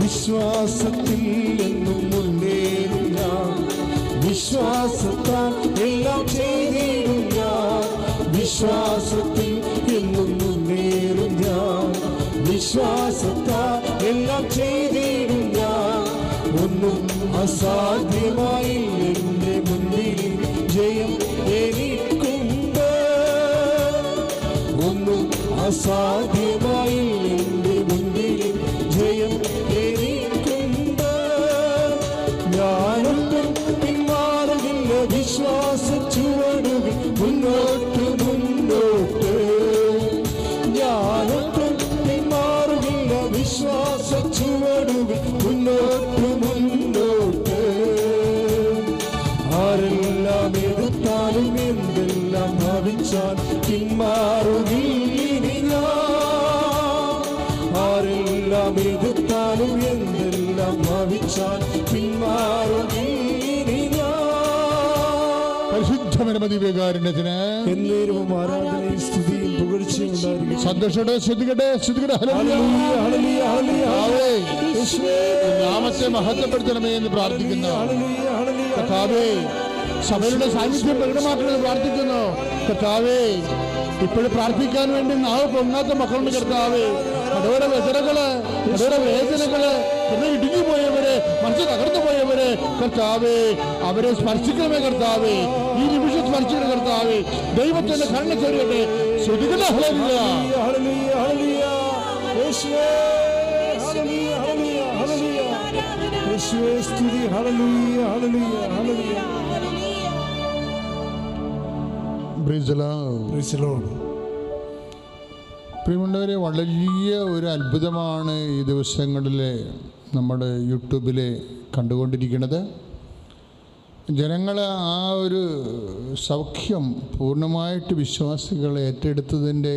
വിശ്വാസത്തിൽ എന്നും മുന്നേറും ഞാൻ, വിശ്വാസത്താൽ എല്ലാം ചെയ്തിടും ഞാൻ, വിശ്വാസത്തിൽ എന്നും മുന്നേറും ഞാൻ, വിശ്വാസത്താൽ എല്ലാം ചെയ്തിടും ഞാൻ. ഒന്നും അസാധ്യമായി എന്റെ മുന്നിൽ ജയം എനിക്കുണ്ട്, ഒന്നും അസാധ്യമായി എന്റെ മുന്നിൽ ജയം എനിക്കുണ്ട്. ഞാനൊന്നും പിന്മാറുകില്ല, വിശ്വാസ ചുവടുകൾ മുന്നോട്ട് മുന്നോട്ട്. ഞാനൊന്നും പിന്മാറുകില്ല, വിശ്വാസ ചുവടുകൾ മുന്നോട്ട് മുന്നോട്ട്. ആരെല്ലാം എതിർത്താലും എന്തെല്ലാം ഭാവിച്ചാൽ പിന്മാറുകില്ല ഞാൻ, ആരെല്ലാം എതിർത്താലും എന്തെല്ലാം ഭാവിച്ചാൽ പിന്മാറുകില്ല ഞാൻ. പരിശുദ്ധമായ ദിവ്യകാരുണ്യത്തിന് എന്നേരവും ആരാധനയും സ്തുതിയും പുകഴ്ചയും ഉണ്ടായിരിക്കും. സന്തോഷത്തോടെ ശ്രദ്ധിക്കട്ടെ, ശ്രദ്ധിക്കട്ടെ. നാമത്തെ മഹത്വപ്പെടുത്തണമേ എന്ന് പ്രാർത്ഥിക്കുന്നു. കർത്താവേ, സഭയുടെ സാന്നിധ്യം പ്രകടമാക്കണമെന്ന് പ്രാർത്ഥിക്കുന്നു. കർത്താവേ, ഇപ്പോഴും പ്രാർത്ഥിക്കാൻ വേണ്ടി നാവ് പൊങ്ങാത്ത മക്കളുണ്ട്. കർത്താവേ, കടോര വ്യതകള്, കടോര വേദനകള്, ഇടുങ്ങി പോയവര്, മനസ്സ് തകർന്നു പോയവര്, കർത്താവേ, അവരെ സ്പർശിക്കണമേ. കർത്താവേ, ഈ നിമിഷം സ്പർശിക്കണം. കർത്താവേ, ദൈവത്തിന്റെ കണ്ണ് ചെറിയട്ടെ. ശ്രദ്ധിക്കട്ടെ. പ്രിയമുള്ളവരെ, വലിയ ഒരു അത്ഭുതമാണ് ഈ ദിവസങ്ങളിൽ നമ്മൾ യൂട്യൂബിൽ കണ്ടുകൊണ്ടിരിക്കുന്നത്. ജനങ്ങൾ ആ ഒരു സൗഖ്യം പൂർണ്ണമായിട്ട് വിശ്വാസികൾ ഏറ്റെടുത്തതിൻ്റെ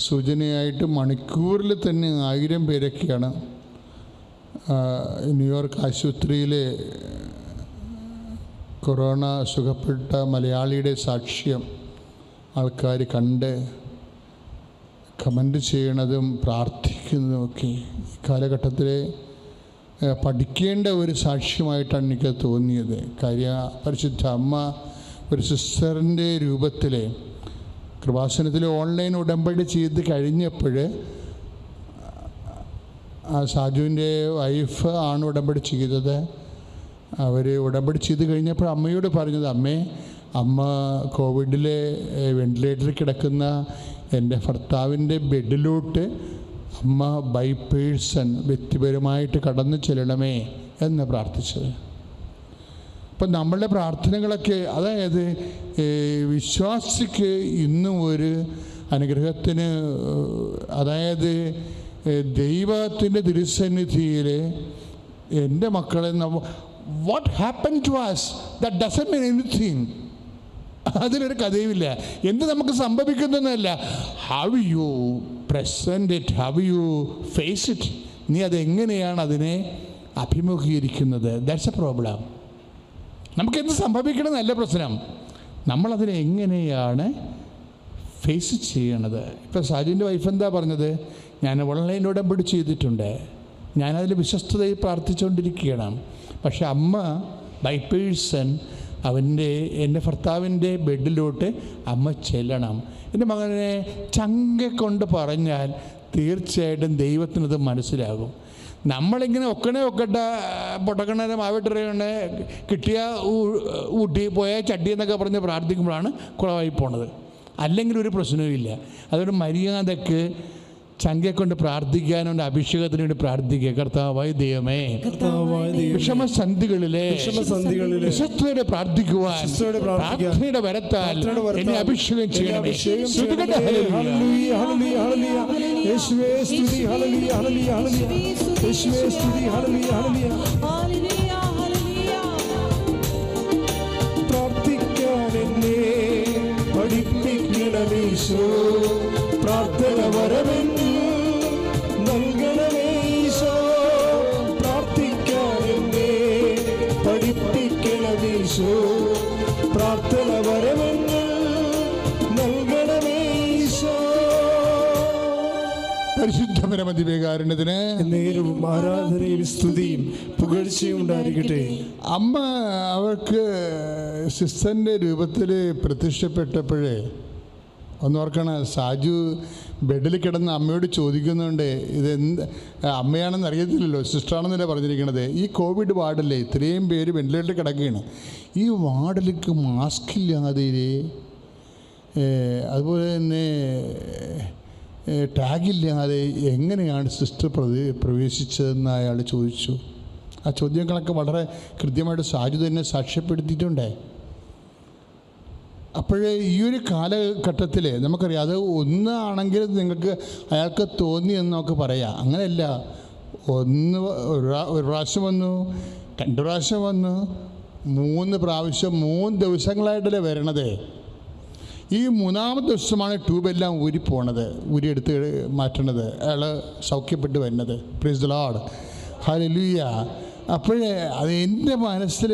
സൂചനയായിട്ട് മണിക്കൂറിൽ തന്നെ 1000 പേരൊക്കെയാണ് ന്യൂയോർക്ക് ആശുപത്രിയിലെ കൊറോണ സുഖപ്പെട്ട മലയാളിയുടെ സാക്ഷ്യം ആൾക്കാർ കണ്ട് കമൻ്റ് ചെയ്യണതും പ്രാർത്ഥിക്കുന്നതുമൊക്കെ ഈ കാലഘട്ടത്തിൽ പഠിക്കേണ്ട ഒരു സാക്ഷ്യമായിട്ടാണ് എനിക്ക് തോന്നിയത്. കാര്യം പരിശുദ്ധ അമ്മ ഒരു സിസ്റ്ററിൻ്റെ രൂപത്തിൽ കൃപാസനത്തിൽ ഓൺലൈൻ ഉടമ്പടി ചെയ്ത് കഴിഞ്ഞപ്പോൾ ആ സാജുവിൻ്റെ വൈഫ് ആണ് ഉടമ്പടി ചെയ്തത്. അവർ ഉടമ്പടി ചെയ്ത് കഴിഞ്ഞപ്പോൾ അമ്മയോട് പറഞ്ഞത്, അമ്മ കോവിഡിൽ വെന്റിലേറ്ററിൽ കിടക്കുന്ന എൻ്റെ ഭർത്താവിൻ്റെ ബെഡിലോട്ട് അമ്മ ബൈ പേഴ്സൺ വ്യക്തിപരമായിട്ട് കടന്നു ചെല്ലണമേ എന്ന് പ്രാർത്ഥിച്ചത്. അപ്പം നമ്മളുടെ പ്രാർത്ഥനകളൊക്കെ, അതായത് വിശ്വാസിക്ക് ഇന്നും ഒരു അനുഗ്രഹത്തിന്, അതായത് ദൈവത്തിൻ്റെ തിരുസന്നിധിയിൽ എൻ്റെ മക്കളെ what happen to us that doesn't mean anything. അതിലൊരു കഥയുമില്ല. എന്ത് നമുക്ക് സംഭവിക്കുന്നതല്ല, how you present it, how you face it. നീ അതെങ്ങനെയാണ് അതിനെ അഭിമുഖീകരിക്കുന്നത്. That's a problem. നമുക്കെന്ത് സംഭവിക്കണമെന്നല്ല പ്രശ്നം, നമ്മളതിനെ എങ്ങനെയാണ് ഫേസ് ചെയ്യണത്. ഇപ്പോൾ സാജുവിൻ്റെ വൈഫ് എന്താ പറഞ്ഞത്, ഞാൻ ഓൺലൈൻ ഉടമ്പടി ചെയ്തിട്ടുണ്ട്, ഞാനതിൽ വിശ്വസ്തതയിൽ പ്രാർത്ഥിച്ചുകൊണ്ടിരിക്കുകയാണ്. പക്ഷെ അമ്മ ബൈ പേഴ്സൺ എൻ്റെ ഭർത്താവിൻ്റെ ബെഡിലോട്ട് അമ്മ ചെല്ലണം. എൻ്റെ മകനെ ചങ്ക കൊണ്ട് പറഞ്ഞാൽ തീർച്ചയായിട്ടും ദൈവത്തിനത് മനസ്സിലാകും. നമ്മളിങ്ങനെ ഒക്കട്ടെ പൊട്ടക്കണ മാവിട്ടറിയണ കിട്ടിയ ഊട്ടി പോയ ചട്ടി എന്നൊക്കെ പറഞ്ഞ് പ്രാർത്ഥിക്കുമ്പോഴാണ് കുളമായി പോണത്. അല്ലെങ്കിൽ ഒരു പ്രശ്നവും ഇല്ല. അതുകൊണ്ട് മര്യാദക്ക് ചങ്കെ കൊണ്ട് പ്രാർത്ഥിക്കാനുണ്ട്, അഭിഷേകത്തിന് വേണ്ടി പ്രാർത്ഥിക്കുക. കർത്താവായ ദൈവമേ, വിഷമസന്ധികളിലെ വിശ്വസ്തയോടെ പ്രാർത്ഥിക്കുവാൻ പ്രാർത്ഥനയുടെ വരത്താൽ എന്നെ അഭിഷേകം ചെയ്യണമേ. പ്രാർത്ഥിക്കാൻ എന്നെ പഠിപ്പിക്കണമീശോ, പ്രാർത്ഥന വരമെന്ന് നൽകണമീശോ. പ്രാർത്ഥിക്കാൻ എന്നെ പഠിപ്പിക്കണമീശോ, പ്രാർത്ഥന വരമെന്ന് നൽകണമീശോ. പരിശുദ്ധ പരമദിവ്യകാരുണ്യത്തിന് നേരവും ആരാധനയും സ്തുതിയും പുകഴ്ചയും ഉണ്ടായിരിക്കട്ടെ. അമ്മ അവർക്ക് സിസ്റ്ററിൻ്റെ രൂപത്തിൽ പ്രത്യക്ഷപ്പെട്ടപ്പോഴേ ഒന്നോർക്കണം, സാജു ബെഡിൽ കിടന്ന് അമ്മയോട് ചോദിക്കുന്നുണ്ട്, ഇതെന്ത് അമ്മയാണെന്ന് അറിയത്തില്ലല്ലോ, സിസ്റ്ററാണെന്നല്ലേ പറഞ്ഞിരിക്കണത്. ഈ കോവിഡ് വാർഡല്ലേ, ഇത്രയും പേര് വെന്റിലേറ്ററിൽ കിടക്കുകയാണ്, ഈ വാർഡിലേക്ക് മാസ്ക് ഇല്ലാതെ, അതുപോലെ തന്നെ ടാഗില്ലാതെ എങ്ങനെയാണ് സിസ്റ്റർ പ്രവേശിച്ചതെന്ന് അയാൾ ചോദിച്ചു. ആ ചോദ്യങ്ങളൊക്കെ വളരെ കൃത്യമായിട്ട് സാജു തന്നെ സാക്ഷ്യപ്പെടുത്തിയിട്ടുണ്ട്. അപ്പോഴേ ഈ ഒരു കാലഘട്ടത്തിൽ നമുക്കറിയാം, അത് ഒന്നാണെങ്കിൽ നിങ്ങൾക്ക് അയാൾക്ക് തോന്നി എന്ന് നമുക്ക് പറയാം. അങ്ങനെയല്ല, ഒരു പ്രാവശ്യം വന്നു, 2 പ്രാവശ്യം വന്നു, 3 പ്രാവശ്യം, 3 ദിവസങ്ങളായിട്ടല്ലേ വരണത്. ഈ 3-ാമത്തെ ദിവസമാണ് ട്യൂബെല്ലാം ഊരിയെടുത്ത് മാറ്റണത്, അയാൾ സൗഖ്യപ്പെട്ട് വരുന്നത്. Praise the Lord, hallelujah. അപ്പോഴേ അത് എൻ്റെ മനസ്സിൽ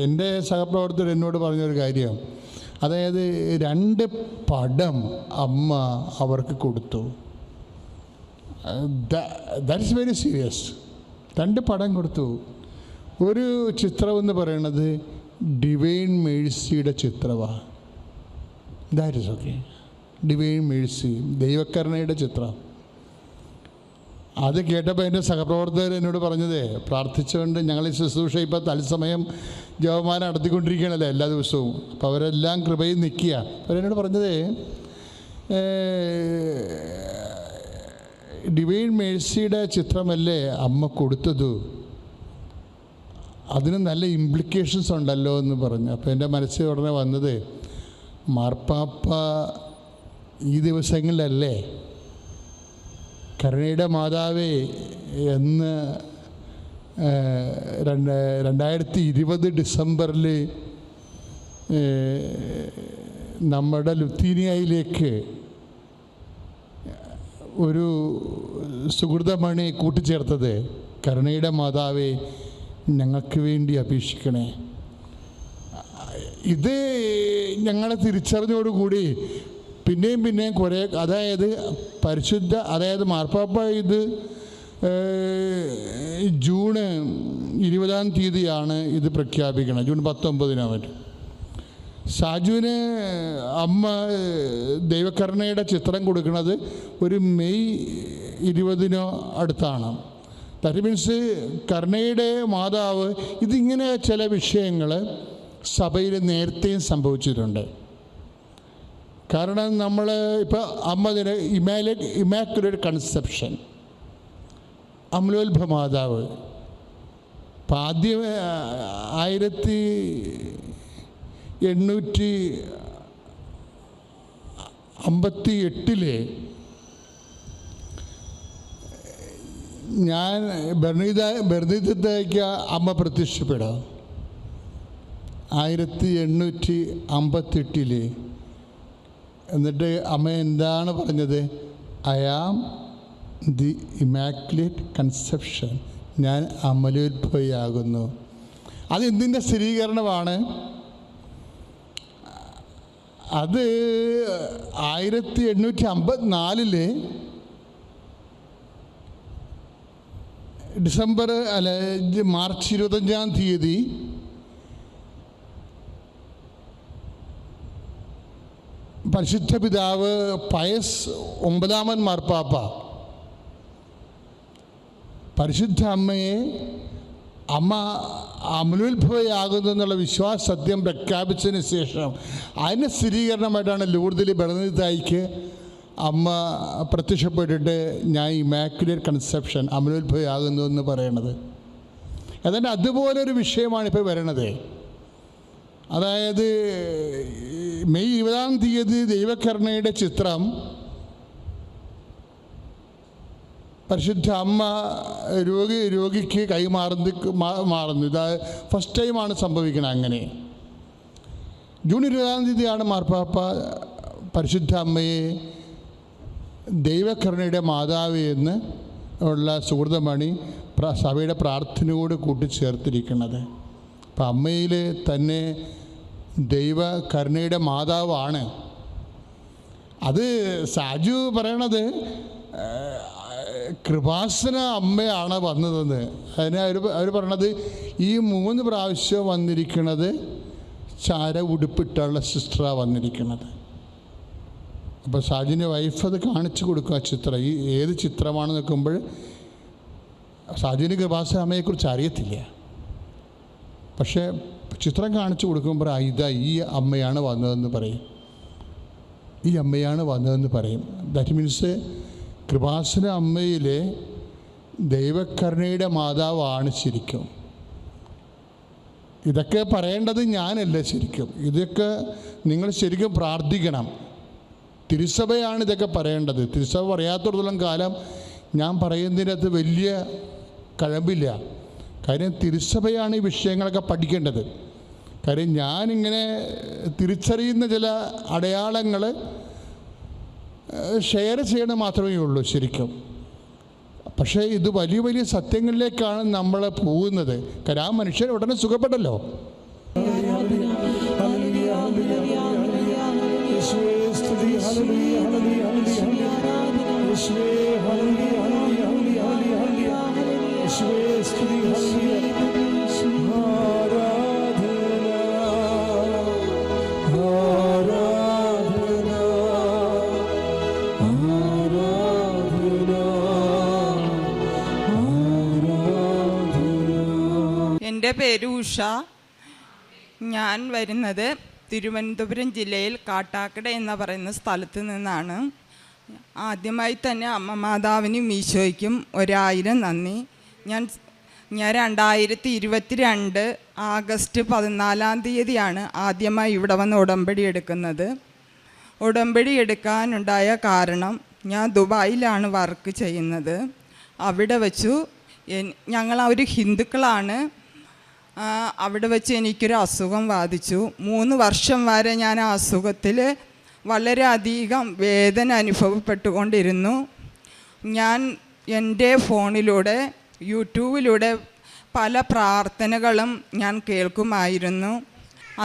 എൻ്റെ സഹപ്രവർത്തകർ എന്നോട് പറഞ്ഞൊരു കാര്യം, അതായത് 2 പടം അമ്മ അവർക്ക് കൊടുത്തു. That is very serious. 2 പടം കൊടുത്തു. ഒരു ചിത്രം എന്ന് പറയുന്നത് ഡിവൈൻ മേഴ്സിയുടെ ചിത്രമാണ്. That is okay. Divine mercy, ദൈവകരുണയുടെ ചിത്രം. അത് കേട്ടപ്പോൾ എൻ്റെ സഹപ്രവർത്തകർ എന്നോട് പറഞ്ഞത്, പ്രാർത്ഥിച്ചുകൊണ്ട് ഞങ്ങൾ ഈ ശുശ്രൂഷ ഇപ്പോൾ തത്സമയം ജപമാല നടത്തിക്കൊണ്ടിരിക്കുകയാണല്ലോ എല്ലാ ദിവസവും. അപ്പോൾ അവരെല്ലാം കൃപയിൽ നിൽക്കുക. അവരെന്നോട് പറഞ്ഞത്, ഡിവൈൻ മേഴ്സിയുടെ ചിത്രമല്ലേ അമ്മ കൊടുത്തത്, അതിന് നല്ല ഇംപ്ലിക്കേഷൻസ് ഉണ്ടല്ലോ എന്ന് പറഞ്ഞു. അപ്പോൾ എൻ്റെ മനസ്സിൽ ഉടനെ വന്നത്, മാർപ്പാപ്പ ഈ ദിവസങ്ങളിലല്ലേ കരുണയുടെ മാതാവേ എന്ന് 2020 ഡിസംബറിൽ നമ്മുടെ ലുത്തീനിയയിലേക്ക് ഒരു സുഹൃതമണി കൂട്ടിച്ചേർത്തത്. കരുണയുടെ മാതാവേ ഞങ്ങൾക്ക് വേണ്ടി അപേക്ഷിക്കണേ. ഇത് ഞങ്ങളെ തിരിച്ചറിഞ്ഞോടുകൂടി പിന്നെയും കുറേ, അതായത് അതായത് മാർപ്പാപ്പ ഇത് ജൂൺ 20-ാം തീയതിയാണ് ഇത് പ്രഖ്യാപിക്കണം, ജൂൺ 19-നാണ് പറ്റും. സാജുവിന് അമ്മ ദൈവകരുണയുടെ ചിത്രം കൊടുക്കുന്നത് ഒരു മെയ് 20-നോ അടുത്താണ്. ദാറ്റ് മീൻസ് കരുണയുടെ മാതാവ്, ഇതിങ്ങനെ ചില വിഷയങ്ങൾ സഭയിൽ നേരത്തെയും സംഭവിച്ചിട്ടുണ്ട്. കാരണം നമ്മൾ ഇപ്പോൾ അമ്മതിന് ഇമാക്കുലേറ്റ് കൺസെപ്ഷൻ, അമലോത്ഭ മാതാവ്, ഇപ്പം ആദ്യം 1858 ഞാൻ ബെർണീതയ്ക്ക് അമ്മ പ്രത്യക്ഷപ്പെടാം. 1858 എന്നിട്ട് അമ്മ എന്താണ് പറഞ്ഞത്? I am the immaculate conception, ഞാൻ അമലോത്ഭവയാകുന്നു. അതെന്തിൻ്റെ സ്ഥിരീകരണമാണ്? അത് 1854 മാർച്ച് 25-ാം തീയതി പരിശുദ്ധ പിതാവ് പയസ് 9-ാമൻ മാർപ്പാപ്പ പരിശുദ്ധ അമ്മയെ അമ്മ അമലോത്ഭവയാകുന്നു എന്നുള്ള വിശ്വാസ സത്യം പ്രഖ്യാപിച്ചതിന് ശേഷം അതിന് സ്ഥിരീകരണമായിട്ടാണ് ലൂർദിൽ ബെർണീതായിക്ക് അമ്മ പ്രത്യക്ഷപ്പെട്ടിട്ട് ഞാൻ ഇമാക്കുലേറ്റ് കൺസെപ്ഷൻ അമലോത്ഭവയാകുന്നു എന്ന് പറയണത്. ഏതാണ്ട് അതുപോലൊരു വിഷയമാണ് ഇപ്പോൾ വരണത്. അതായത് മെയ് 20-ാം തീയതി ദൈവകരുണയുടെ ചിത്രം പരിശുദ്ധ അമ്മ രോഗിക്ക് മാറുന്നു. ഇത് ഫസ്റ്റ് ടൈമാണ് സംഭവിക്കുന്നത്. അങ്ങനെ ജൂൺ 20-ാം തീയതിയാണ് മാർപ്പാപ്പ പരിശുദ്ധ അമ്മയെ ദൈവകരുണയുടെ മാതാവ് എന്ന് ഉള്ള സുഹൃതമണി സഭയുടെ പ്രാർത്ഥനയോട് കൂട്ടിച്ചേർത്തിരിക്കുന്നത്. അപ്പം അമ്മയിൽ തന്നെ ദൈവകരുണയുടെ മാതാവാണ്. അത് സാജു പറയണത് കൃപാസന അമ്മയാണ് വന്നതെന്ന്. അതിന് അവർ പറഞ്ഞത് ഈ 3 പ്രാവശ്യം വന്നിരിക്കുന്നത് ചാര ഉടുപ്പിട്ടുള്ള സിസ്റ്ററാണ് വന്നിരിക്കുന്നത്. അപ്പോൾ സാജിൻ്റെ വൈഫ് അത് കാണിച്ചു കൊടുക്കുക ചിത്രം. ഈ ഏത് ചിത്രമാണെന്ന് നോക്കുമ്പോൾ സാജിന് കൃപാസന അമ്മയെക്കുറിച്ച് അറിയത്തില്ല. പക്ഷേ ചിത്രം കാണിച്ചു കൊടുക്കുമ്പോൾ ഇതാ ഈ അമ്മയാണ് വന്നതെന്ന് പറയും, ഈ അമ്മയാണ് വന്നതെന്ന് പറയും. ദാറ്റ് മീൻസ് കൃപാസന അമ്മയിലെ ദൈവകരുണയുടെ മാതാവാണ് ശരിക്കും. ഇതൊക്കെ പറയേണ്ടത് ഞാനല്ല ശരിക്കും, ഇതൊക്കെ നിങ്ങൾ ശരിക്കും പ്രാർത്ഥിക്കണം. തിരുസഭയാണ് ഇതൊക്കെ പറയേണ്ടത്. തിരുസഭ പറയാത്തിടത്തോളം കാലം ഞാൻ പറയുന്നതിനകത്ത് വലിയ കഴമ്പില്ല. കാര്യം തിരുസഭയാണ് ഈ വിഷയങ്ങളൊക്കെ പഠിക്കേണ്ടത്. കാര്യം ഞാനിങ്ങനെ തിരിച്ചറിയുന്ന ചില അടയാളങ്ങൾ ഷെയർ ചെയ്യണം മാത്രമേ ഉള്ളൂ ശരിക്കും. പക്ഷേ ഇത് വലിയ വലിയ സത്യങ്ങളിലേക്കാണ് നമ്മൾ പോകുന്നത്. കാര്യം ആ മനുഷ്യൻ ഉടനെ സുഖപ്പെട്ടല്ലോ. എൻ്റെ പേര് ഉഷ. ഞാൻ വരുന്നത് തിരുവനന്തപുരം ജില്ലയിൽ കാട്ടാക്കട എന്ന് പറയുന്ന സ്ഥലത്ത് നിന്നാണ്. ആദ്യമായി തന്നെ അമ്മ മാതാവിനും ഈശോയ്ക്കും 1000 നന്ദി. ഞാൻ 2022 ആഗസ്റ്റ് 14 ആദ്യമായി ഇവിടെ വന്ന് ഉടമ്പടി എടുക്കുന്നത്. ഉടമ്പടി എടുക്കാനുണ്ടായ കാരണം, ഞാൻ ദുബായിലാണ് വർക്ക് ചെയ്യുന്നത്. അവിടെ വച്ചു ഞങ്ങളൊരു ഹിന്ദുക്കളാണ്. അവിടെ വെച്ച് എനിക്കൊരു അസുഖം ബാധിച്ചു. 3 വർഷം വരെ ഞാൻ ആ അസുഖത്തിൽ വളരെയധികം വേദന അനുഭവപ്പെട്ടുകൊണ്ടിരുന്നു. ഞാൻ എൻ്റെ ഫോണിലൂടെ യൂട്യൂബിലൂടെ പല പ്രാർത്ഥനകളും ഞാൻ കേൾക്കുമായിരുന്നു.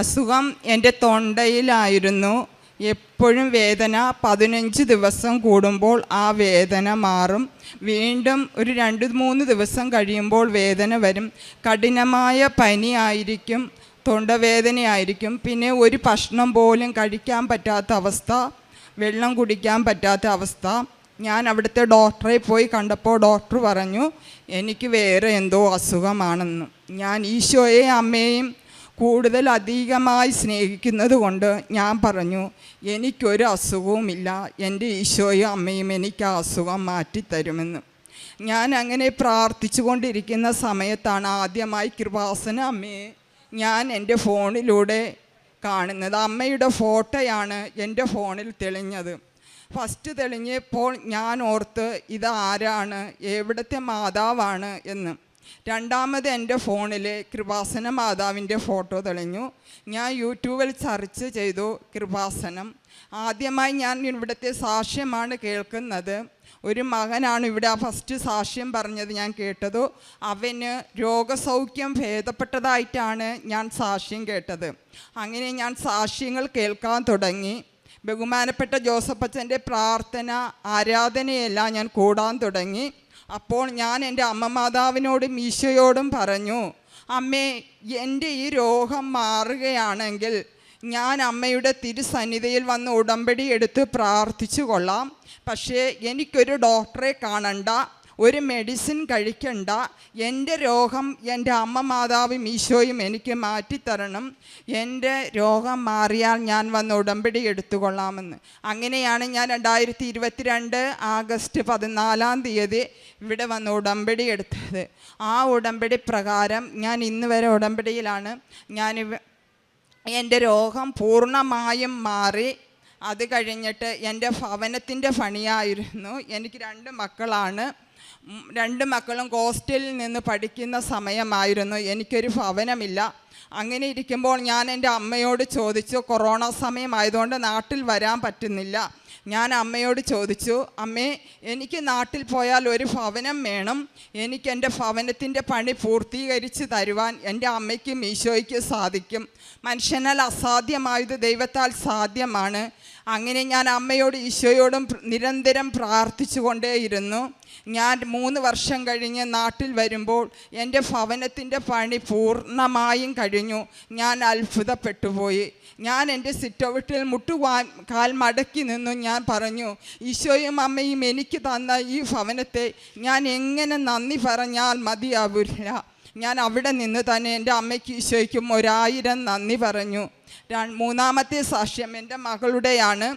അസുഖം എൻ്റെ തൊണ്ടയിലായിരുന്നു. എപ്പോഴും വേദന. 15 ദിവസം കൂടുമ്പോൾ ആ വേദന മാറും. വീണ്ടും ഒരു 2-3 ദിവസം കഴിയുമ്പോൾ വേദന വരും. കഠിനമായ പനിയായിരിക്കും, തൊണ്ടവേദനയായിരിക്കും. പിന്നെ ഒരു ഭക്ഷണം പോലും കഴിക്കാൻ പറ്റാത്ത അവസ്ഥ, വെള്ളം കുടിക്കാൻ പറ്റാത്ത അവസ്ഥ. ഞാൻ അവിടുത്തെ ഡോക്ടറെ പോയി കണ്ടപ്പോൾ ഡോക്ടർ പറഞ്ഞു എനിക്ക് വേറെ എന്തോ അസുഖമാണെന്ന്. ഞാൻ ഈശോയെ അമ്മയെയും കൂടുതൽ അധികമായി സ്നേഹിക്കുന്നത് കൊണ്ട് ഞാൻ പറഞ്ഞു എനിക്കൊരു അസുഖവുമില്ല, എൻ്റെ ഈശോയും അമ്മയും എനിക്ക് ആ അസുഖം മാറ്റിത്തരുമെന്ന്. ഞാൻ അങ്ങനെ പ്രാർത്ഥിച്ചു കൊണ്ടിരിക്കുന്ന സമയത്താണ് ആദ്യമായി കൃപാസന അമ്മയെ ഞാൻ എൻ്റെ ഫോണിലൂടെ കാണുന്നത്. അമ്മയുടെ ഫോട്ടോയാണ് എൻ്റെ ഫോണിൽ തെളിഞ്ഞത്. ഫസ്റ്റ് തെളിഞ്ഞപ്പോൾ ഞാൻ ഓർത്ത് ഇതാരാണ്, എവിടുത്തെ മാതാവാണ് എന്ന്. രണ്ടാമത് എൻ്റെ ഫോണിൽ കൃപാസന മാതാവിൻ്റെ ഫോട്ടോ തെളിഞ്ഞു. ഞാൻ യൂട്യൂബിൽ സെർച്ച് ചെയ്തു കൃപാസനം. ആദ്യമായി ഞാൻ ഇവിടുത്തെ സാക്ഷ്യമാണ് കേൾക്കുന്നത്. ഒരു മകനാണ് ഇവിടെ ഫസ്റ്റ് സാക്ഷ്യം പറഞ്ഞത് ഞാൻ കേട്ടത്. അവന് രോഗസൗഖ്യം ഭേദപ്പെട്ടതായിട്ടാണ് ഞാൻ സാക്ഷ്യം കേട്ടത്. അങ്ങനെ ഞാൻ സാക്ഷ്യങ്ങൾ കേൾക്കാൻ തുടങ്ങി. ബഹുമാനപ്പെട്ട ജോസഫച്ചൻ്റെ പ്രാർത്ഥന ആരാധനയെല്ലാം ഞാൻ കൂടാൻ തുടങ്ങി. അപ്പോൾ ഞാൻ എൻ്റെ അമ്മ മാതാവിനോടും ഈശോയോടും പറഞ്ഞു, അമ്മേ എൻ്റെ ഈ രോഗം മാറുകയാണെങ്കിൽ ഞാൻ അമ്മയുടെ തിരുസന്നിധിയിൽ വന്ന് ഉടമ്പടി എടുത്ത് പ്രാർത്ഥിച്ചു കൊള്ളാം. പക്ഷേ എനിക്കൊരു ഡോക്ടറെ കാണണ്ട, ഒരു മെഡിസിൻ കഴിക്കണ്ട. എൻ്റെ രോഗം എൻ്റെ അമ്മ മാതാവും ഈശോയും എനിക്ക് മാറ്റിത്തരണം. എൻ്റെ രോഗം മാറിയാൽ ഞാൻ വന്ന് ഉടമ്പടി എടുത്തുകൊള്ളാമെന്ന്. അങ്ങനെയാണ് ഞാൻ 2022 ആഗസ്റ്റ് 14 ഇവിടെ വന്ന് ഉടമ്പടി എടുത്തത്. ആ ഉടമ്പടി പ്രകാരം ഞാൻ ഇന്ന് വരെ ഉടമ്പടിയിലാണ്. എൻ്റെ രോഗം പൂർണ്ണമായും മാറി. അത് കഴിഞ്ഞിട്ട് എൻ്റെ ഭവനത്തിൻ്റെ പണിയായിരുന്നു. എനിക്ക് 2 മക്കളാണ്. 2 മക്കളും ഹോസ്റ്റലിൽ നിന്ന് പഠിക്കുന്ന സമയമായിരുന്നു. എനിക്കൊരു ഭവനമില്ല. അങ്ങനെ ഇരിക്കുമ്പോൾ ഞാൻ എൻ്റെ അമ്മയോട് ചോദിച്ചു, കൊറോണ സമയമായതുകൊണ്ട് നാട്ടിൽ വരാൻ പറ്റുന്നില്ല. ഞാൻ അമ്മയോട് ചോദിച്ചു, അമ്മേ, എനിക്ക് നാട്ടിൽ പോയാൽ ഒരു ഭവനം വേണം, എനിക്ക് എൻ്റെ ഭവനത്തിൻ്റെ പണി പൂർത്തീകരിച്ച് തരുവാൻ എൻ്റെ അമ്മയ്ക്കും ഈശോയ്ക്കും സാധിക്കും. മനുഷ്യനാൽ അസാധ്യമായത് ദൈവത്താൽ സാധ്യമാണ്. അങ്ങനെ ഞാൻ അമ്മയോട് ഈശോയോടും നിരന്തരം പ്രാർത്ഥിച്ചു കൊണ്ടേയിരുന്നു. ഞാൻ 3 വർഷം കഴിഞ്ഞ് നാട്ടിൽ വരുമ്പോൾ എൻ്റെ ഭവനത്തിൻ്റെ പണി പൂർണ്ണമായും കഴിഞ്ഞു. ഞാൻ അത്ഭുതപ്പെട്ടുപോയി. ഞാൻ എൻ്റെ സിറ്റൗട്ടിൽ കാൽ മടക്കി നിന്നു. ഞാൻ പറഞ്ഞു, ഈശോയും അമ്മയും എനിക്ക് തന്ന ഈ ഭവനത്തെ ഞാൻ എങ്ങനെ നന്ദി പറഞ്ഞാൽ മതിയാവില്ല. ഞാൻ അവിടെ നിന്ന് തന്നെ എൻ്റെ അമ്മയ്ക്കും ഈശോയ്ക്കും 1000 നന്ദി പറഞ്ഞു. 3ാമത്തെ സാക്ഷ്യം എൻ്റെ മകളുടെയാണ്.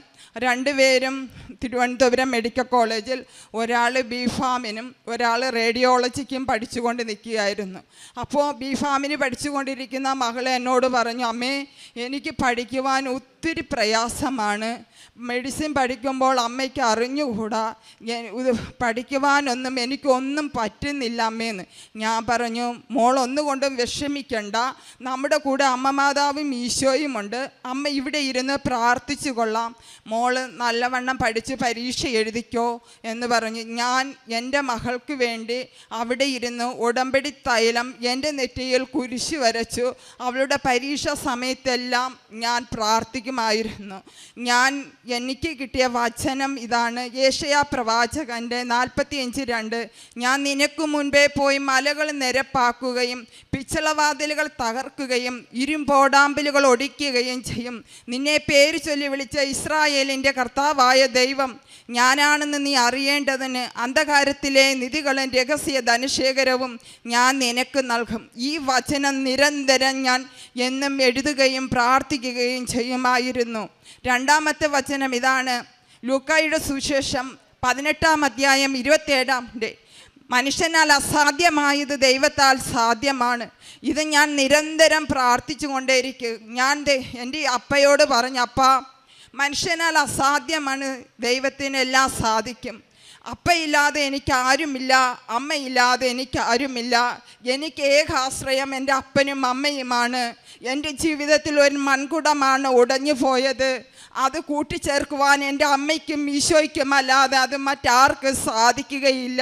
2 പേരും തിരുവനന്തപുരം മെഡിക്കൽ കോളേജിൽ, ഒരാൾ ബിഫാമിനും ഒരാൾ റേഡിയോളജിക്കും പഠിച്ചുകൊണ്ട് നിൽക്കുകയായിരുന്നു. അപ്പോൾ ബിഫാമിന് പഠിച്ചുകൊണ്ടിരിക്കുന്ന മകൾ എന്നോട് പറഞ്ഞു, അമ്മേ, എനിക്ക് പഠിക്കുവാൻ ഒത്തിരി പ്രയാസമാണ്. മെഡിസിൻ പഠിക്കുമ്പോൾ അമ്മയ്ക്ക് അറിഞ്ഞുകൂടാ, പഠിക്കുവാനൊന്നും എനിക്കൊന്നും പറ്റുന്നില്ല അമ്മേന്ന്. ഞാൻ പറഞ്ഞു, മോളൊന്നുകൊണ്ടും വിഷമിക്കണ്ട, നമ്മുടെ കൂടെ അമ്മ മാതാവും ഈശോയും ഉണ്ട്, അമ്മ ഇവിടെ ഇരുന്ന് പ്രാർത്ഥിച്ചു കൊള്ളാം, മോള് നല്ലവണ്ണം പഠിച്ച് പരീക്ഷ എഴുതിക്കോ എന്ന് പറഞ്ഞു. ഞാൻ എൻ്റെ മകൾക്ക് വേണ്ടി അവിടെ ഇരുന്ന് ഉടമ്പടി തൈലം എൻ്റെ നെറ്റിയിൽ കുരിശ് വരച്ചു. അവളുടെ പരീക്ഷ സമയത്തെല്ലാം ഞാൻ പ്രാർത്ഥിക്കുമായിരുന്നു. എനിക്ക് കിട്ടിയ വചനം ഇതാണ്, യേശയ്യാ പ്രവാചകൻ്റെ 45:2. ഞാൻ നിനക്ക് മുൻപേ പോയി മലകൾ നിരപ്പാക്കുകയും പിച്ചളവാതിലുകൾ തകർക്കുകയും ഇരുമ്പോടാമ്പലുകൾ ഒടിക്കുകയും ചെയ്യും. നിന്നെ പേര് ചൊല്ലി വിളിച്ച ഇസ്രായേലിൻ്റെ കർത്താവായ ദൈവം ഞാനാണെന്ന് നീ അറിയേണ്ടതിന് അന്ധകാരത്തിലെ നിധികളും രഹസ്യ ധനശേഖരവും ഞാൻ നിനക്ക് നൽകും. ഈ വചനം നിരന്തരം ഞാൻ എന്നും എഴുതുകയും പ്രാർത്ഥിക്കുകയും ചെയ്യുമായിരുന്നു. 2ാമത്തെ വചനം ഇതാണ്, ലൂക്കായുടെ സുവിശേഷം 18-ാം അധ്യായം 27. മനുഷ്യനാൽ അസാധ്യമായത് ദൈവത്താൽ സാധ്യമാണ്. ഇത് ഞാൻ നിരന്തരം പ്രാർത്ഥിച്ചു കൊണ്ടേയിരിക്കും. ഞാൻ എൻ്റെ അപ്പയോട് പറഞ്ഞു, അപ്പാ, മനുഷ്യനാൽ അസാധ്യമാണ്, ദൈവത്തിന് എല്ലാം സാധിക്കും. അപ്പയില്ലാതെ എനിക്ക് ആരുമില്ല, അമ്മയില്ലാതെ എനിക്ക് ആരുമില്ല. എനിക്ക് ഏകാശ്രയം എൻ്റെ അപ്പനും അമ്മയുമാണ്. എൻ്റെ ജീവിതത്തിൽ ഒരു മൺകുടമാണ് ഉടഞ്ഞു പോയത്. അത് കൂട്ടിച്ചേർക്കുവാൻ എൻ്റെ അമ്മയ്ക്കും ഈശോയ്ക്കും അല്ലാതെ അത് മറ്റാർക്കും സാധിക്കുകയില്ല.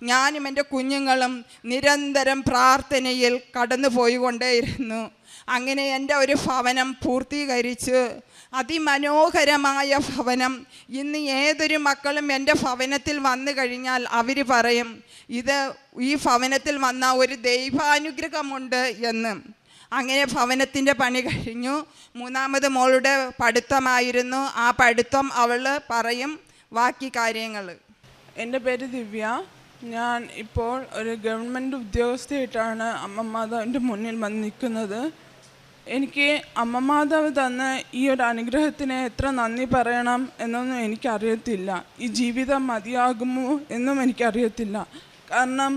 ഞാനും എൻ്റെ കുഞ്ഞുങ്ങളും നിരന്തരം പ്രാർത്ഥനയിൽ കടന്നു പോയിക്കൊണ്ടേയിരുന്നു. അങ്ങനെ എൻ്റെ ഒരു ഭവനം പൂർത്തീകരിച്ച്, അതിമനോഹരമായ ഭവനം. ഇന്ന് ഏതൊരു മക്കളും എൻ്റെ ഭവനത്തിൽ വന്നു കഴിഞ്ഞാൽ അവർ പറയും, ഈ ഭവനത്തിൽ വന്ന ഒരു ദൈവാനുഗ്രഹമുണ്ട് എന്ന്. അങ്ങനെ ഭവനത്തിൻ്റെ പണി കഴിഞ്ഞു. 3ാമത് മോളുടെ പഠിത്തമായിരുന്നു. ആ പഠിത്തം അവൾ പറയും ബാക്കി കാര്യങ്ങൾ. എൻ്റെ പേര് ദിവ്യ. ഞാൻ ഇപ്പോൾ ഒരു ഗവൺമെൻറ് ഉദ്യോഗസ്ഥയായിട്ടാണ് അമ്മ മാതാവിൻ്റെ മുന്നിൽ വന്ന് നിൽക്കുന്നത്. എനിക്ക് അമ്മ മാതാവ് തന്ന ഈ ഒരു അനുഗ്രഹത്തിന് എത്ര നന്ദി പറയണം എന്നൊന്നും എനിക്കറിയത്തില്ല. ഈ ജീവിതം മതിയാകുമോ എന്നും എനിക്കറിയത്തില്ല. കാരണം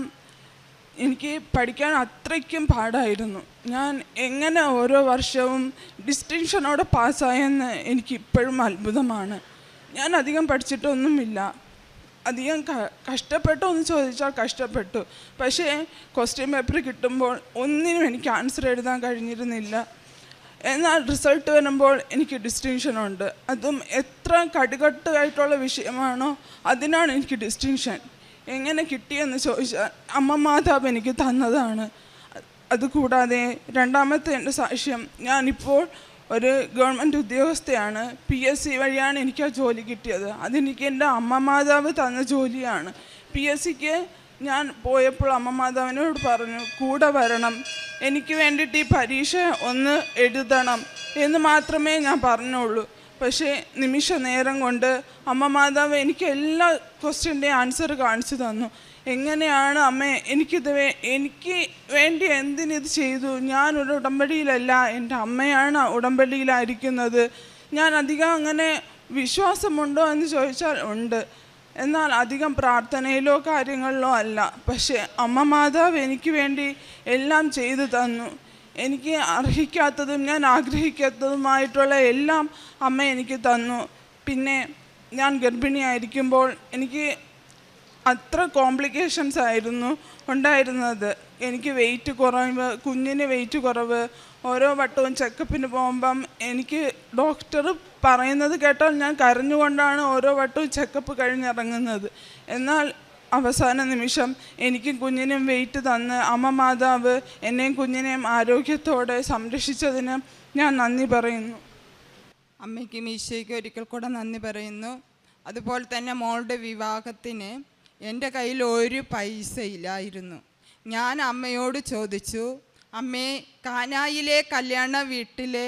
എനിക്ക് പഠിക്കാൻ അത്രയ്ക്കും പാടായിരുന്നു. ഞാൻ എങ്ങനെ ഓരോ വർഷവും ഡിസ്റ്റിങ്ഷനോടെ പാസ്സായെന്ന് എനിക്കിപ്പോഴും അത്ഭുതമാണ്. ഞാൻ അധികം പഠിച്ചിട്ടൊന്നുമില്ല. അധികം കഷ്ടപ്പെട്ടോ എന്ന് ചോദിച്ചാൽ കഷ്ടപ്പെട്ടു. പക്ഷേ ക്വസ്റ്റ്യൻ പേപ്പർ കിട്ടുമ്പോൾ ഒന്നിനും എനിക്ക് ആൻസർ എഴുതാൻ കഴിഞ്ഞിരുന്നില്ല. എന്നാൽ റിസൾട്ട് വരുമ്പോൾ എനിക്ക് ഡിസ്റ്റിങ്ഷനുണ്ട്. അതും എത്ര കടുകട്ടായിട്ടുള്ള വിഷയമാണോ അതിനാണ് എനിക്ക് ഡിസ്റ്റിങ്ഷൻ. എങ്ങനെ കിട്ടിയെന്ന് ചോദിച്ചാൽ അമ്മ മാതാവ് എനിക്ക് തന്നതാണ്. അതുകൂടാതെ 2ാമത്തെ എൻ്റെ സാക്ഷ്യം, ഞാനിപ്പോൾ ഒരു ഗവൺമെൻറ് ഉദ്യോഗസ്ഥയാണ്. PSC വഴിയാണ് എനിക്ക് ആ ജോലി കിട്ടിയത്. അതെനിക്ക് എൻ്റെ അമ്മ മാതാവ് തന്ന ജോലിയാണ്. PSCക്ക് ഞാൻ പോയപ്പോൾ അമ്മ മാതാവിനോട് പറഞ്ഞു, കൂടെ വരണം, എനിക്ക് വേണ്ടിയിട്ട് ഈ പരീക്ഷ ഒന്ന് എഴുതണം എന്ന് മാത്രമേ ഞാൻ പറഞ്ഞുള്ളൂ. പക്ഷേ നിമിഷ നേരം കൊണ്ട് അമ്മ മാതാവ് എനിക്ക് എല്ലാ ക്വസ്റ്റ്യൻ്റെയും ആൻസർ കാണിച്ചു തന്നു. എങ്ങനെയാണ് അമ്മേ എനിക്ക് വേണ്ടി എന്തിനിത് ചെയ്തു? ഞാനൊരു ഉടമ്പടിയിലല്ല, എൻ്റെ അമ്മയാണ് ഉടമ്പടിയിലായിരിക്കുന്നത്. ഞാൻ അധികം അങ്ങനെ വിശ്വാസമുണ്ടോ എന്ന് ചോദിച്ചാൽ ഉണ്ട്, എന്നാൽ അധികം പ്രാർത്ഥനയിലോ കാര്യങ്ങളിലോ അല്ല. പക്ഷേ അമ്മ മാതാവ് എനിക്ക് വേണ്ടി എല്ലാം ചെയ്തു തന്നു. എനിക്ക് അർഹിക്കാത്തതും ഞാൻ ആഗ്രഹിക്കാത്തതുമായിട്ടുള്ള എല്ലാം അമ്മ എനിക്ക് തന്നു. പിന്നെ ഞാൻ ഗർഭിണിയായിരിക്കുമ്പോൾ എനിക്ക് അത്ര കോംപ്ലിക്കേഷൻസ് ആയിരുന്നു ഉണ്ടായിരുന്നത്. എനിക്ക് വെയിറ്റ് കുറവ്, കുഞ്ഞിന് വെയിറ്റ് കുറവ്. ഓരോ വട്ടവും ചെക്കപ്പിന് പോകുമ്പം എനിക്ക് ഡോക്ടർ പറയുന്നത് കേട്ടാൽ ഞാൻ കരഞ്ഞുകൊണ്ടാണ് ഓരോ വട്ടവും ചെക്കപ്പ് കഴിഞ്ഞിറങ്ങുന്നത്. എന്നാൽ അവസാന നിമിഷം എനിക്കും കുഞ്ഞിനും വെയിറ്റ് തന്ന് അമ്മ മാതാവ് എന്നെയും കുഞ്ഞിനെയും ആരോഗ്യത്തോടെ സംരക്ഷിച്ചതിന് ഞാൻ നന്ദി പറയുന്നു. അമ്മയ്ക്കും ഈശോയ്ക്കും ഒരിക്കൽ കൂടെ നന്ദി പറയുന്നു. അതുപോലെ തന്നെ മോളുടെ വിവാഹത്തിന് എൻ്റെ കയ്യിൽ ഒരു പൈസ ഇല്ലായിരുന്നു. ഞാൻ അമ്മയോട് ചോദിച്ചു, അമ്മേ, കാനായിലെ കല്യാണ വീട്ടിലെ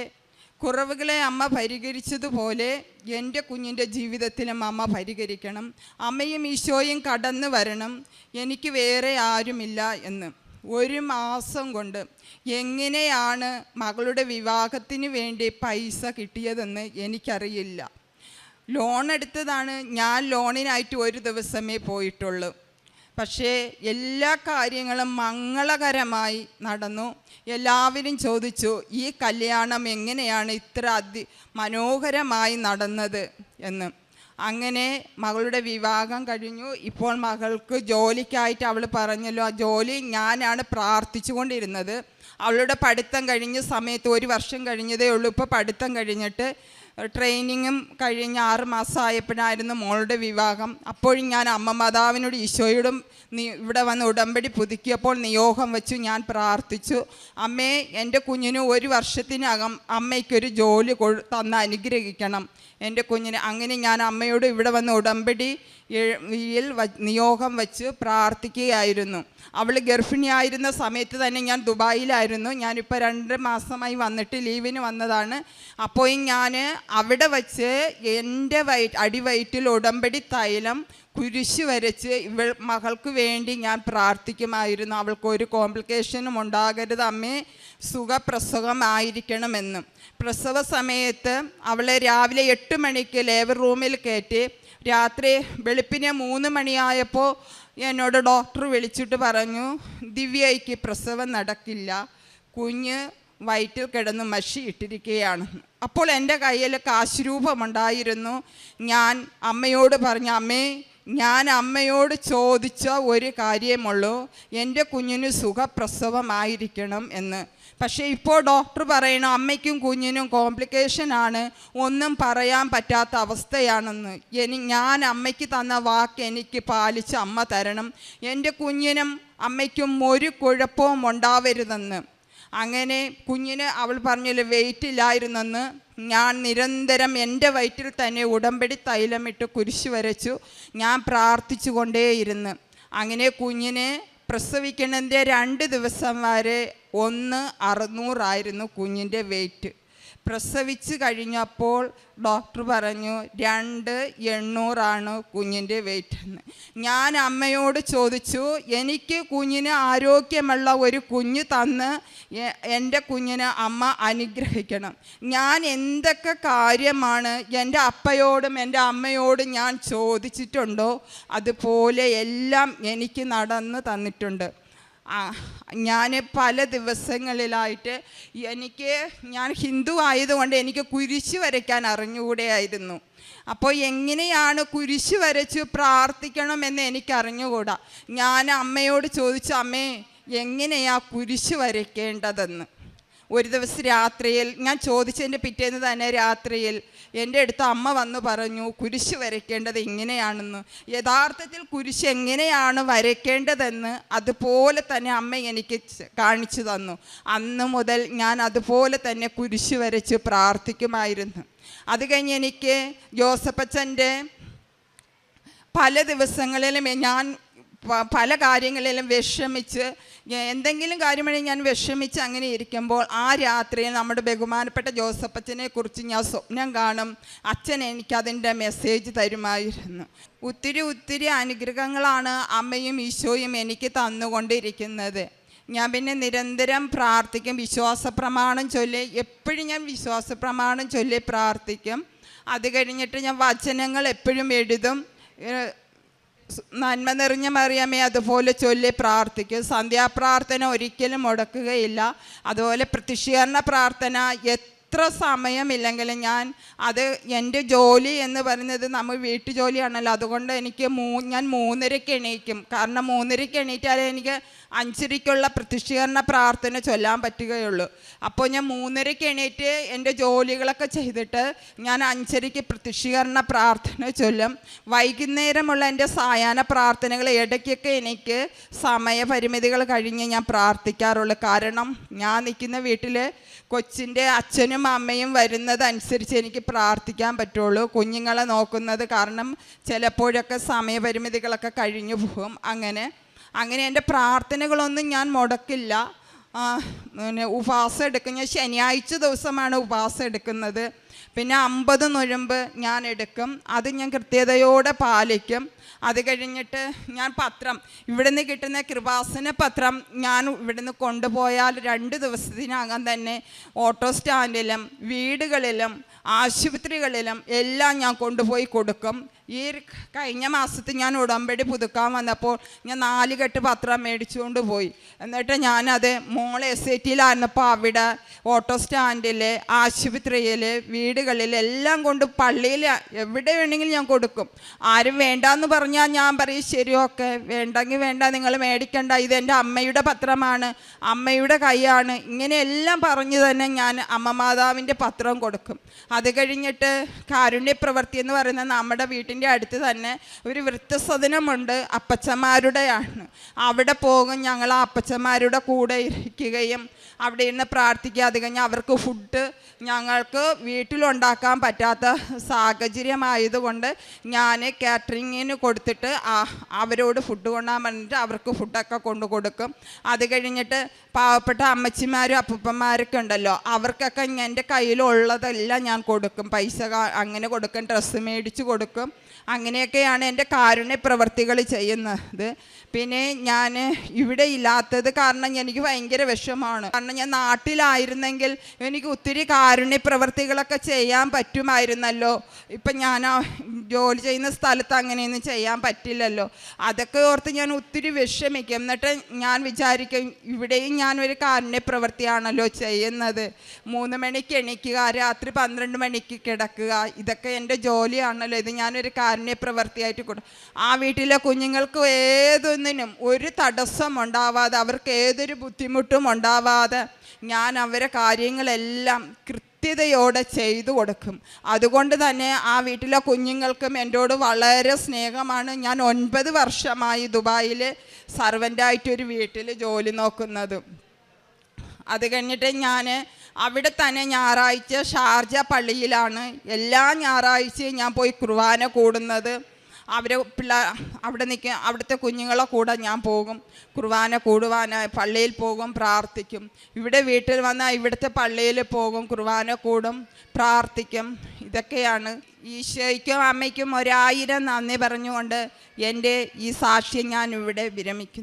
കുറവുകളെ അമ്മ പരിഹരിച്ചതുപോലെ എൻ്റെ കുഞ്ഞിൻ്റെ ജീവിതത്തിലും അമ്മ പരിഹരിക്കണം. അമ്മയും ഈശോയും കടന്നു വരണം, എനിക്ക് വേറെ ആരുമില്ല എന്ന്. ഒരു മാസം കൊണ്ട് എങ്ങനെയാണ് മകളുടെ വിവാഹത്തിന് വേണ്ടി പൈസ കിട്ടിയതെന്ന് എനിക്കറിയില്ല. ലോൺ എടുത്തതാണ്. ഞാൻ ലോണിനായിട്ട് ഒരു ദിവസമേ പോയിട്ടുള്ളൂ. പക്ഷേ എല്ലാ കാര്യങ്ങളും മംഗളകരമായി നടന്നു. എല്ലാവരും ചോദിച്ചു, ഈ കല്യാണം എങ്ങനെയാണ് ഇത്ര മനോഹരമായി നടന്നത് എന്ന്. അങ്ങനെ മകളുടെ വിവാഹം കഴിഞ്ഞു. ഇപ്പോൾ മകൾക്ക് ജോലിക്കായിട്ട് അവൾ പറഞ്ഞല്ലോ, ആ ജോലി ഞാനാണ് പ്രാർത്ഥിച്ചു കൊണ്ടിരുന്നത്. അവളുടെ പഠിത്തം കഴിഞ്ഞ സമയത്ത് 1 വർഷം കഴിഞ്ഞതേ ഉള്ളൂ. ഇപ്പോൾ പഠിത്തം കഴിഞ്ഞിട്ട് ട്രെയിനിങ്ങും കഴിഞ്ഞ് 6 മാസമായപ്പോഴായിരുന്നു മോളുടെ വിവാഹം. അപ്പോഴും ഞാൻ അമ്മ മാതാവിനോട് ഈശോയോടും ഇവിടെ വന്ന് ഉടമ്പടി പുതുക്കിയപ്പോൾ നിയോഗം വെച്ചു. ഞാൻ പ്രാർത്ഥിച്ചു, അമ്മേ, എൻ്റെ കുഞ്ഞിന് 1 വർഷത്തിനകം അമ്മയ്ക്കൊരു ജോലി തന്ന് അനുഗ്രഹിക്കണം എൻ്റെ കുഞ്ഞിന്. അങ്ങനെ ഞാൻ അമ്മയോട് ഇവിടെ വന്ന് ഉടമ്പടി നിയോഗം വെച്ച് പ്രാർത്ഥിക്കുകയായിരുന്നു. അവൾ ഗർഭിണിയായിരുന്ന സമയത്ത് തന്നെ ഞാൻ ദുബായിലായിരുന്നു. ഞാനിപ്പോൾ 2 മാസമായി വന്നിട്ട് ലീവിന് വന്നതാണ്. അപ്പോൾ ഞാൻ അവിടെ വച്ച് എൻ്റെ അടിവയറ്റിൽ ഉടമ്പടി തൈലം കുരിശ് വരച്ച് മകൾക്ക് വേണ്ടി ഞാൻ പ്രാർത്ഥിക്കുമായിരുന്നു. അവൾക്കൊരു കോംപ്ലിക്കേഷനും ഉണ്ടാകരുത് അമ്മേ, സുഖപ്രസവമായിരിക്കണമെന്ന്. പ്രസവ സമയത്ത് അവളെ രാവിലെ 8 മണിക്ക് ലേബർ റൂമിൽ കയറ്റി. രാത്രി വെളുപ്പിനെ 3 മണിയായപ്പോൾ എന്നോട് ഡോക്ടർ വിളിച്ചിട്ട് പറഞ്ഞു, ദിവ്യയ്ക്ക് പ്രസവം നടക്കില്ല, കുഞ്ഞ് വയറ്റിൽ കിടന്ന് മഷി ഇട്ടിരിക്കുകയാണ്. അപ്പോൾ എൻ്റെ കയ്യിൽ കാശ് രൂപമുണ്ടായിരുന്നു. ഞാൻ അമ്മയോട് പറഞ്ഞു, അമ്മേ, ഞാൻ അമ്മയോട് ചോദിച്ച ഒരു കാര്യമുള്ളൂ, എൻ്റെ കുഞ്ഞിന് സുഖപ്രസവമായിരിക്കണം എന്ന്. പക്ഷേ ഇപ്പോൾ ഡോക്ടർ പറയണം അമ്മയ്ക്കും കുഞ്ഞിനും കോംപ്ലിക്കേഷനാണ്, ഒന്നും പറയാൻ പറ്റാത്ത അവസ്ഥയാണെന്ന്. ഞാൻ അമ്മയ്ക്ക് തന്ന വാക്ക് എനിക്ക് പാലിച്ച് അമ്മ തരണം, എൻ്റെ കുഞ്ഞിനും അമ്മയ്ക്കും ഒരു കുഴപ്പവും ഉണ്ടാവരുതെന്ന്. അങ്ങനെ കുഞ്ഞിന് അവൾ പറഞ്ഞില്ല വെയിറ്റ് ഇല്ലായിരുന്നെന്ന്. ഞാൻ നിരന്തരം എൻ്റെ വയറ്റിൽ തന്നെ ഉടമ്പടി തൈലമിട്ട് കുരിശ് വരച്ചു. ഞാൻ പ്രാർത്ഥിച്ചു കൊണ്ടേയിരുന്നു. അങ്ങനെ കുഞ്ഞിനെ പ്രസവിക്കുന്നതിൻ്റെ 2 ദിവസം വരെ 1,600 കുഞ്ഞിൻ്റെ വെയിറ്റ്. പ്രസവിച്ച് കഴിഞ്ഞപ്പോൾ ഡോക്ടർ പറഞ്ഞു 2,800 കുഞ്ഞിൻ്റെ വെയിറ്റ് എന്ന്. ഞാൻ അമ്മയോട് ചോദിച്ചു, എനിക്ക് കുഞ്ഞിന് ആരോഗ്യമുള്ള ഒരു കുഞ്ഞ് തന്ന് എൻ്റെ കുഞ്ഞിന് അമ്മ അനുഗ്രഹിക്കണം. ഞാൻ എന്തൊക്കെ കാര്യമാണ് എൻ്റെ അപ്പയോടും എൻ്റെ അമ്മയോടും ഞാൻ ചോദിച്ചിട്ടുണ്ടോ അതുപോലെ എല്ലാം എനിക്ക് നടന്ന് തന്നിട്ടുണ്ട്. ഞാൻ പല ദിവസങ്ങളിലായിട്ട് ഞാൻ ഹിന്ദു ആയതുകൊണ്ട് എനിക്ക് കുരിശ് വരയ്ക്കാൻ അറിഞ്ഞുകൂടെയായിരുന്നു. അപ്പോൾ എങ്ങനെയാണ് കുരിശ് വരച്ച് പ്രാർത്ഥിക്കണമെന്ന് എനിക്കറിഞ്ഞുകൂടാ. ഞാൻ അമ്മയോട് ചോദിച്ചു, അമ്മേ, എങ്ങനെയാ കുരിശ് വരയ്ക്കേണ്ടതെന്ന്. ഒരു ദിവസം രാത്രിയിൽ ഞാൻ ചോദിച്ചതിൻ്റെ പിറ്റേന്ന് തന്നെ രാത്രിയിൽ എൻ്റെ അടുത്ത് അമ്മ വന്ന് പറഞ്ഞു കുരിശ് വരയ്ക്കേണ്ടത് ഇങ്ങനെയാണെന്ന്. യഥാർത്ഥത്തിൽ കുരിശ് എങ്ങനെയാണ് വരയ്ക്കേണ്ടതെന്ന് അതുപോലെ തന്നെ അമ്മ എനിക്ക് കാണിച്ചു തന്നു. അന്ന് മുതൽ ഞാൻ അതുപോലെ തന്നെ കുരിശ് വരച്ച് പ്രാർത്ഥിക്കുമായിരുന്നു. അത് കഴിഞ്ഞ് എനിക്ക് ജോസഫച്ചൻ്റെ പല ദിവസങ്ങളിലും ഞാൻ പല കാര്യങ്ങളിലും വിഷമിച്ച് എന്തെങ്കിലും കാര്യമാണെങ്കിൽ ഞാൻ വിഷമിച്ച് അങ്ങനെ ഇരിക്കുമ്പോൾ ആ രാത്രിയിൽ നമ്മുടെ ബഹുമാനപ്പെട്ട ജോസഫച്ചനെ കുറിച്ച് ഞാൻ സ്വപ്നം കാണും. അച്ഛൻ എനിക്കതിൻ്റെ മെസ്സേജ് തരുമായിരുന്നു. ഒത്തിരി അനുഗ്രഹങ്ങളാണ് അമ്മയും ഈശോയും എനിക്ക് തന്നുകൊണ്ടിരിക്കുന്നത്. ഞാൻ പിന്നെ നിരന്തരം പ്രാർത്ഥിക്കും, വിശ്വാസ പ്രമാണം ചൊല്ലി എപ്പോഴും ഞാൻ വിശ്വാസ പ്രമാണം ചൊല്ലി പ്രാർത്ഥിക്കും. അത് കഴിഞ്ഞിട്ട് ഞാൻ വചനങ്ങൾ എപ്പോഴും എഴുതും. നന്മ നിറഞ്ഞ മറിയമേ അതുപോലെ ചൊല്ലി പ്രാർത്ഥിക്കും. സന്ധ്യാപ്രാർത്ഥന ഒരിക്കലും മുടക്കുകയില്ല. അതുപോലെ പ്രത്യക്ഷീകരണ പ്രാർത്ഥന എത്ര സമയമില്ലെങ്കിലും ഞാൻ അത് എൻ്റെ ജോലി എന്ന് പറയുന്നത് നമ്മൾ വീട്ടുജോലിയാണല്ലോ, അതുകൊണ്ട് എനിക്ക് ഞാൻ 3:30-ക്ക് എണീക്കും. കാരണം 3:30-ക്ക് എണീറ്റാലേ എനിക്ക് 5:30-ക്കുള്ള പ്രത്യക്ഷീകരണ പ്രാർത്ഥന ചൊല്ലാൻ പറ്റുകയുള്ളൂ. അപ്പോൾ ഞാൻ 3:30-ക്ക് എണീറ്റ് എൻ്റെ ജോലികളൊക്കെ ചെയ്തിട്ട് ഞാൻ 5:30-ക്ക് പ്രത്യക്ഷീകരണ പ്രാർത്ഥന ചൊല്ലും. വൈകുന്നേരമുള്ള എൻ്റെ സായാഹ്ന പ്രാർത്ഥനകൾ ഇടയ്ക്കൊക്കെ എനിക്ക് സമയപരിമിതികൾ കഴിഞ്ഞ് ഞാൻ പ്രാർത്ഥിക്കാറുള്ളൂ. കാരണം ഞാൻ നിൽക്കുന്ന വീട്ടിൽ കൊച്ചിൻ്റെ അച്ഛനും അമ്മയും വരുന്നതനുസരിച്ച് എനിക്ക് പ്രാർത്ഥിക്കാൻ പറ്റുള്ളൂ. കുഞ്ഞുങ്ങളെ നോക്കുന്നത് കാരണം ചിലപ്പോഴൊക്കെ സമയപരിമിതികളൊക്കെ കഴിഞ്ഞു പോകും. അങ്ങനെ എൻ്റെ പ്രാർത്ഥനകളൊന്നും ഞാൻ മുടക്കില്ല. പിന്നെ ഉപവാസം എടുക്കും. ഞാൻ ശനിയാഴ്ച ദിവസമാണ് ഉപവാസം എടുക്കുന്നത്. പിന്നെ 50 നൊയമ്പ് ഞാൻ എടുക്കും. അത് ഞാൻ കൃത്യതയോടെ പാലിക്കും. അത് കഴിഞ്ഞിട്ട് ഞാൻ പത്രം ഇവിടുന്ന് കിട്ടുന്ന കൃപാസന പത്രം ഞാൻ ഇവിടുന്ന് കൊണ്ടുപോയാൽ 2 ദിവസത്തിനകം തന്നെ ഓട്ടോ സ്റ്റാൻഡിലും വീടുകളിലും ആശുപത്രികളിലും എല്ലാം ഞാൻ കൊണ്ടുപോയി കൊടുക്കും. ഈ കഴിഞ്ഞ മാസത്തിൽ ഞാൻ ഉടമ്പടി പുതുക്കാൻ വന്നപ്പോൾ ഞാൻ 4 കെട്ട് പത്രം മേടിച്ചുകൊണ്ട് പോയി. എന്നിട്ട് ഞാനത് മോളെ SAT-യിലായിരുന്നപ്പോൾ അവിടെ ഓട്ടോ സ്റ്റാൻഡിൽ ആശുപത്രിയിൽ വീടുകളിൽ എല്ലാം കൊണ്ട് പള്ളിയിൽ എവിടെ വേണമെങ്കിലും ഞാൻ കൊടുക്കും. ആരും വേണ്ടാന്ന് പറഞ്ഞാൽ ഞാൻ പറയും ശരി ഓക്കെ, വേണ്ടെങ്കിൽ വേണ്ട, നിങ്ങൾ മേടിക്കണ്ട, ഇതെൻ്റെ അമ്മയുടെ പത്രമാണ്, അമ്മയുടെ കൈയാണ്, ഇങ്ങനെയെല്ലാം പറഞ്ഞ് തന്നെ ഞാൻ അമ്മ മാതാവിൻ്റെ പത്രം കൊടുക്കും. അത് കഴിഞ്ഞിട്ട് കാരുണ്യപ്രവൃത്തി എന്ന് പറയുന്നത് നമ്മുടെ വീട്ടിൻ്റെ അടുത്ത് തന്നെ ഒരു വൃദ്ധസദനമുണ്ട്, അപ്പച്ചന്മാരുടെയാണ്. അവിടെ പോകും. ഞങ്ങൾ ആ അപ്പച്ചന്മാരുടെ കൂടെ ഇരിക്കുകയും അവിടെ ഇരുന്ന് പ്രാർത്ഥിക്കുക. അത് കഴിഞ്ഞ് അവർക്ക് ഫുഡ് ഞങ്ങൾക്ക് വീട്ടിലുണ്ടാക്കാൻ പറ്റാത്ത സാഹചര്യമായതുകൊണ്ട് ഞാൻ കാറ്ററിങ്ങിന് കൊടുത്തിട്ട് അവരോട് ഫുഡ് കൊണ്ടുപോകാൻ പറഞ്ഞിട്ട് അവർക്ക് ഫുഡൊക്കെ കൊണ്ടു കൊടുക്കും. അത് കഴിഞ്ഞിട്ട് പാവപ്പെട്ട അമ്മച്ചിമാരും അപ്പൂപ്പന്മാരൊക്കെ ഉണ്ടല്ലോ, അവർക്കൊക്കെ എൻ്റെ കയ്യിലുള്ളതെല്ലാം ഞാൻ കൊടുക്കും. പൈസ അങ്ങനെ കൊടുക്കും, ഡ്രസ്സ് മേടിച്ച് കൊടുക്കും. അങ്ങനെയൊക്കെയാണ് എൻ്റെ കാരുണ്യ പ്രവർത്തികൾ ചെയ്യുന്നത്. പിന്നെ ഞാൻ ഇവിടെ ഇല്ലാത്തത് കാരണം എനിക്ക് ഭയങ്കര വിഷമമാണ്. കാരണം ഞാൻ നാട്ടിലായിരുന്നെങ്കിൽ എനിക്ക് ഒത്തിരി കാരുണ്യ പ്രവർത്തികളൊക്കെ ചെയ്യാൻ പറ്റുമായിരുന്നല്ലോ. ഇപ്പം ഞാൻ ജോലി ചെയ്യുന്ന സ്ഥലത്ത് അങ്ങനെയൊന്നും ചെയ്യാൻ പറ്റില്ലല്ലോ. അതൊക്കെ ഓർത്ത് ഞാൻ ഒത്തിരി വിഷമിക്കും. എന്നിട്ട് ഞാൻ വിചാരിക്കും ഇവിടെയും ഞാനൊരു കാരുണ്യ പ്രവൃത്തിയാണല്ലോ ചെയ്യുന്നത്. 3 മണിക്ക് എണീക്കുക, രാത്രി 12 മണിക്ക് കിടക്കുക, ഇതൊക്കെ എൻ്റെ ജോലിയാണല്ലോ. ഇത് ഞാനൊരു കാരുണ്യ പ്രവൃത്തിയായിട്ട് കൊടുക്കും. ആ വീട്ടിലെ കുഞ്ഞുങ്ങൾക്ക് ഏതൊന്നിനും ഒരു തടസ്സം ഉണ്ടാവാതെ, അവർക്ക് ഏതൊരു ബുദ്ധിമുട്ടും ഉണ്ടാവാതെ ഞാൻ അവരെ കാര്യങ്ങളെല്ലാം കൃത്യതയോടെ ചെയ്തു കൊടുക്കും. അതുകൊണ്ട് തന്നെ ആ വീട്ടിലെ കുഞ്ഞുങ്ങൾക്കും എന്നോട് വളരെ സ്നേഹമാണ്. ഞാൻ 9 വർഷമായി ദുബായിൽ സർവൻ്റായിട്ടൊരു വീട്ടിൽ ജോലി നോക്കുന്നത്. അത് കഴിഞ്ഞിട്ട് ഞാൻ അവിടെ തന്നെ ഞായറാഴ്ച ഷാർജ പള്ളിയിലാണ് എല്ലാ ഞായറാഴ്ചയും ഞാൻ പോയി കുർബാന കൂടുന്നത്. അവിടെ നിൽക്കുക, അവിടുത്തെ കുഞ്ഞുങ്ങളെ കൂടെ ഞാൻ പോകും, കുർബാന കൂടുവാനായി പള്ളിയിൽ പോകും, പ്രാർത്ഥിക്കും. ഇവിടെ വീട്ടിൽ വന്നാൽ ഇവിടുത്തെ പള്ളിയിൽ പോകും, കുർബാന കൂടും, പ്രാർത്ഥിക്കും. ഇതൊക്കെയാണ്. ഈശോയ്ക്കും അമ്മയ്ക്കും 1000 നന്ദി പറഞ്ഞുകൊണ്ട് എൻ്റെ ഈ സാക്ഷ്യം ഞാൻ ഇവിടെ വിരമിക്കുന്നു.